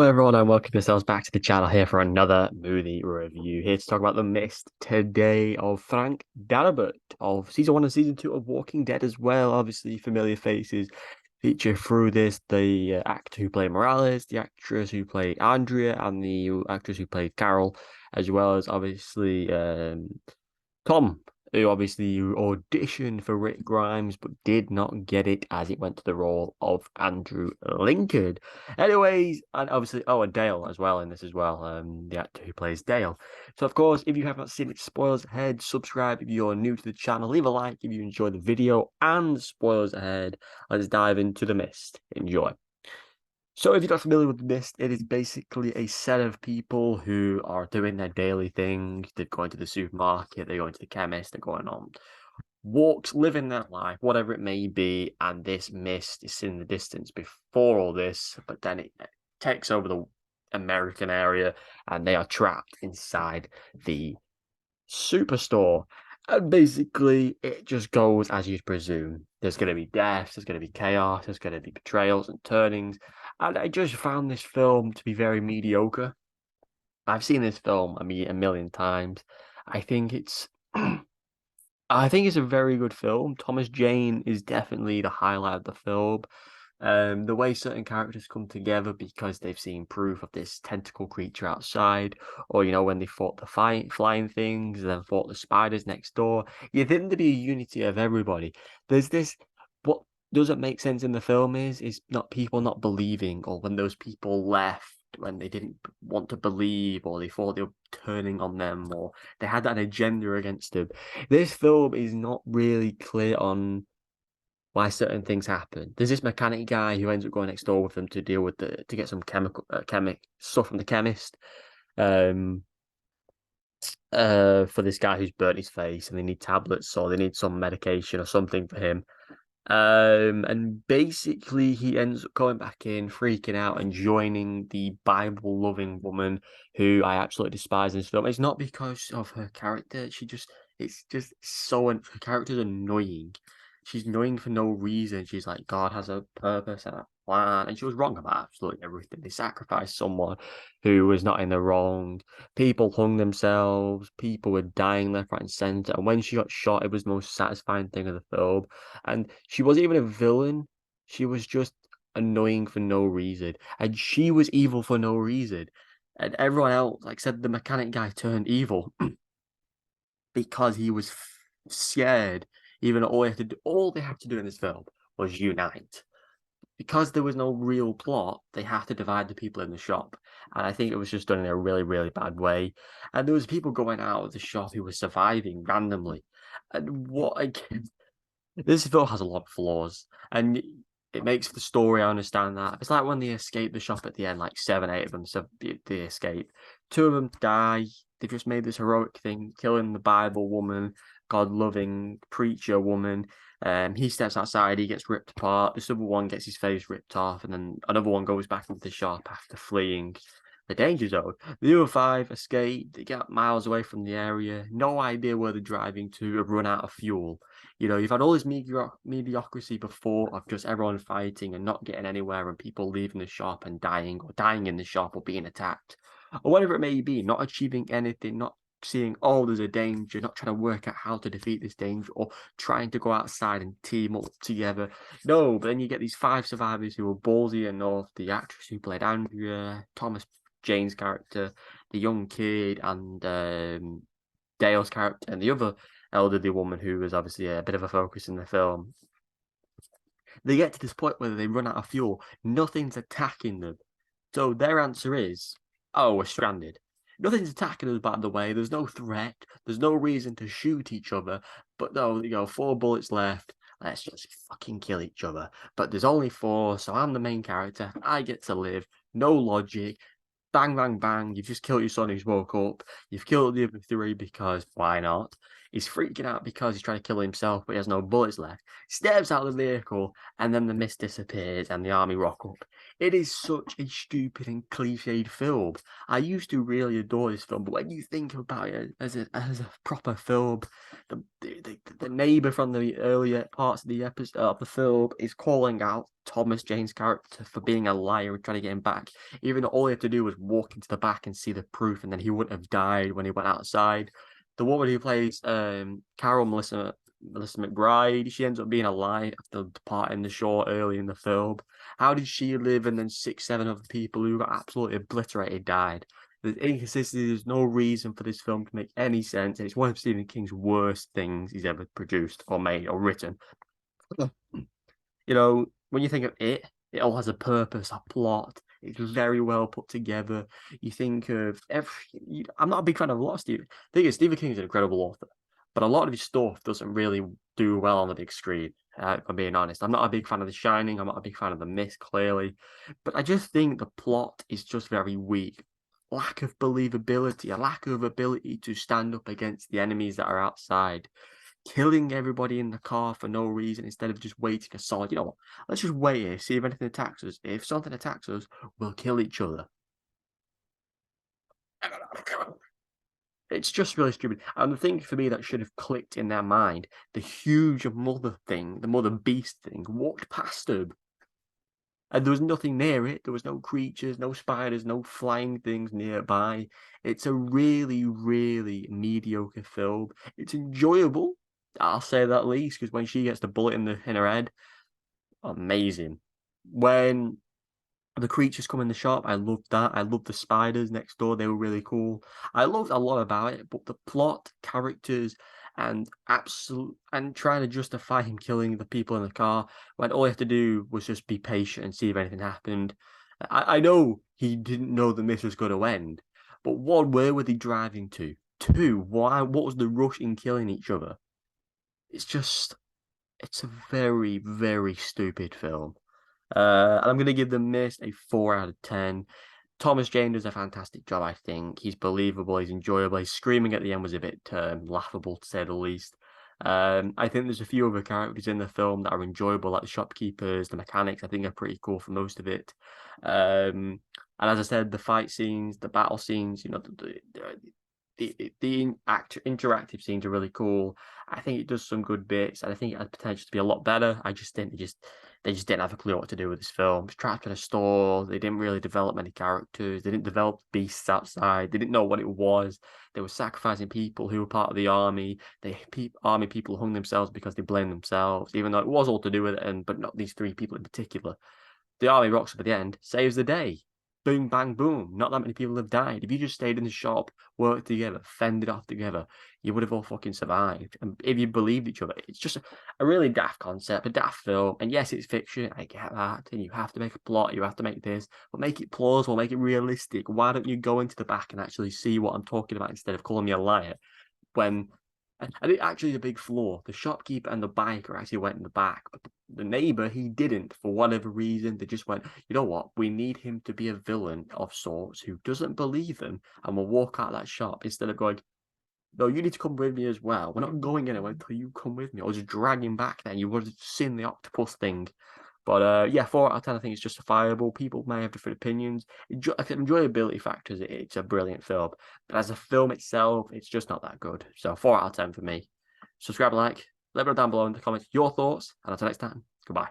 everyone, and welcome yourselves back to the channel here for another movie review. Here to talk about The Mist today of Frank Darabont of season 1 and season 2 of Walking Dead as well. Obviously, familiar faces feature through this the actor who played Morales, the actress who played Andrea, and the actress who played Carol, as well as obviously Tom, who obviously auditioned for Rick Grimes but did not get it as it went to the role of Andrew Lincoln. Anyways, and obviously, and Dale as well in this as well, the actor who plays Dale. So, of course, if you have not seen it, spoilers ahead, subscribe if you're new to the channel, leave a like if you enjoy the video, and spoilers ahead. Let's dive into The Mist. Enjoy. So, if you're not familiar with this, it is basically a set of people who are doing their daily things. They're going to the supermarket, they're going to the chemist, they're going on walks, living their life, whatever it may be. And this mist is in the distance before all this, but then it takes over the American area and they are trapped inside the superstore. And basically, it just goes as you'd presume. There's going to be deaths, there's going to be chaos, there's going to be betrayals and turnings. And I just found this film to be very mediocre. I've seen this film, a million times. I think it's, I think it's a very good film. Thomas Jane is definitely the highlight of the film. The way certain characters come together because they've seen proof of this tentacle creature outside, or when they fought the flying things, and then fought the spiders next door. You think there'd be a unity of everybody. There's this. What doesn't make sense in the film is not people not believing, or when those people left when they didn't want to believe, or they thought they were turning on them, or they had an agenda against them. This film is not really clear on why certain things happen. There's this mechanic guy who ends up going next door with them to deal with to get some chemic stuff from the chemist. Um, for this guy who's burnt his face, and they need tablets or they need some medication or something for him. And basically he ends up going back in, freaking out, and joining the Bible-loving woman who I absolutely despise in this film. It's not because of her character. It's just her character's annoying. She's annoying for no reason. She's like, God has a purpose and a plan, and she was wrong about absolutely everything. They sacrificed someone who was not in the wrong. People hung themselves. People were dying left, right, and center. And when she got shot, it was the most satisfying thing of the film. And she wasn't even a villain. She was just annoying for no reason. And she was evil for no reason. And everyone else, like said, the mechanic guy turned evil because he was scared. Even all they had to do in this film was unite. Because there was no real plot, they had to divide the people in the shop. And I think it was just done in a really, really bad way. And there was people going out of the shop who were surviving randomly. And this film has a lot of flaws, and it makes the story. I understand that. It's like when they escape the shop at the end, like 7, 8 of them, so they escape. 2 of them die. They've just made this heroic thing, killing the Bible woman, God-loving preacher woman. He steps outside, he gets ripped apart. This other one gets his face ripped off, and then another one goes back into the shop after fleeing the danger zone. The other 5 escape. They get miles away from the area. No idea where they're driving to. Have run out of fuel. You've had all this mediocrity before of just everyone fighting and not getting anywhere, and people leaving the shop and dying, or dying in the shop, or being attacked, or whatever it may be, not achieving anything, not seeing, oh, there's a danger, not trying to work out how to defeat this danger, or trying to go outside and team up together. No, but then you get these 5 survivors who were ballsy enough, the actress who played Andrea, Thomas Jane's character, the young kid, and Dale's character, and the other elderly woman who was obviously a bit of a focus in the film. They get to this point where they run out of fuel. Nothing's attacking them. So their answer is, oh, we're stranded. Nothing's attacking us, by the way. There's no threat. There's no reason to shoot each other. But no, 4 bullets left. Let's just fucking kill each other. But there's only 4, so I'm the main character. I get to live. No logic. Bang, bang, bang. You've just killed your son who's woke up. You've killed the other 3 because why not? He's freaking out because he's trying to kill himself, but he has no bullets left. Steps out of the vehicle, and then the mist disappears and the army rock up. It is such a stupid and cliched film. I used to really adore this film, but when you think about it as a proper film, the neighbor from the earlier parts of the episode of the film is calling out Thomas Jane's character for being a liar and trying to get him back, even though all he had to do was walk into the back and see the proof, and then he wouldn't have died when he went outside. The woman who plays Carol Melissa McBride, she ends up being alive after departing the shore early in the film. How did she live and then 6, 7 other people who got absolutely obliterated died? There's inconsistency. There's no reason for this film to make any sense, and it's one of Stephen King's worst things he's ever produced or made or written. You know, when you think of it all has a purpose, a plot. It's very well put together. You think of I'm not a big fan of a lot of Stephen. The thing is, Stephen King is an incredible author, but a lot of his stuff doesn't really do well on the big screen. If I'm being honest, I'm not a big fan of The Shining. I'm not a big fan of The Mist, clearly, but I just think the plot is just very weak. Lack of believability, a lack of ability to stand up against the enemies that are outside, killing everybody in the car for no reason instead of just waiting a solid. You know what? Let's just wait here, see if anything attacks us. If something attacks us, we'll kill each other. It's just really stupid. And the thing for me that should have clicked in their mind, the huge mother thing, the mother beast thing, walked past them. And there was nothing near it. There was no creatures, no spiders, no flying things nearby. It's a really, really mediocre film. It's enjoyable, I'll say that at least, because when she gets the bullet in her head, amazing. When the creatures come in the shop, I loved that. I loved the spiders next door. They were really cool. I loved a lot about it, but the plot, characters, and trying to justify him killing the people in the car when all he had to do was just be patient and see if anything happened. I know he didn't know the this was going to end, but one, where were they driving to? Two, why? What was the rush in killing each other? It's just, it's a very, very stupid film. And I'm going to give The Mist a 4 out of 10. Thomas Jane does a fantastic job, I think. He's believable, he's enjoyable. His screaming at the end was a bit laughable, to say the least. I think there's a few other characters in the film that are enjoyable, like the shopkeepers, the mechanics. I think are pretty cool for most of it. And as I said, the fight scenes, the battle scenes, you know, the interactive scenes are really cool. I think it does some good bits, and I think it has potential to be a lot better. I just think they just didn't have a clue what to do with this film. It's trapped in a store. They didn't really develop many characters. They didn't develop beasts outside. They didn't know what it was. They were sacrificing people who were part of the army. Army people hung themselves because they blamed themselves, even though it was all to do with it, but not these 3 people in particular. The army rocks up at the end, saves the day. Boom, bang, boom. Not that many people have died. If you just stayed in the shop, worked together, fended off together, you would have all fucking survived. And if you believed each other, it's just a really daft concept, a daft film. And yes, it's fiction. I get that. And you have to make a plot, you have to make this, but make it plausible, make it realistic. Why don't you go into the back and actually see what I'm talking about instead of calling me a liar? When and it actually is a big flaw. The shopkeeper and the biker actually went in the back, but the neighbor, he didn't for whatever reason. They just went, you know what? We need him to be a villain of sorts who doesn't believe them and will walk out of that shop instead of going, no, you need to come with me as well. We're not going anywhere until you come with me. Or just drag him back then. You would have seen the octopus thing. But yeah, 4 out of 10, I think it's justifiable. People may have different opinions. Enjoyability factors, it's a brilliant film. But as a film itself, it's just not that good. So 4 out of 10 for me. Subscribe, like, let me know down below in the comments your thoughts. And until next time, goodbye.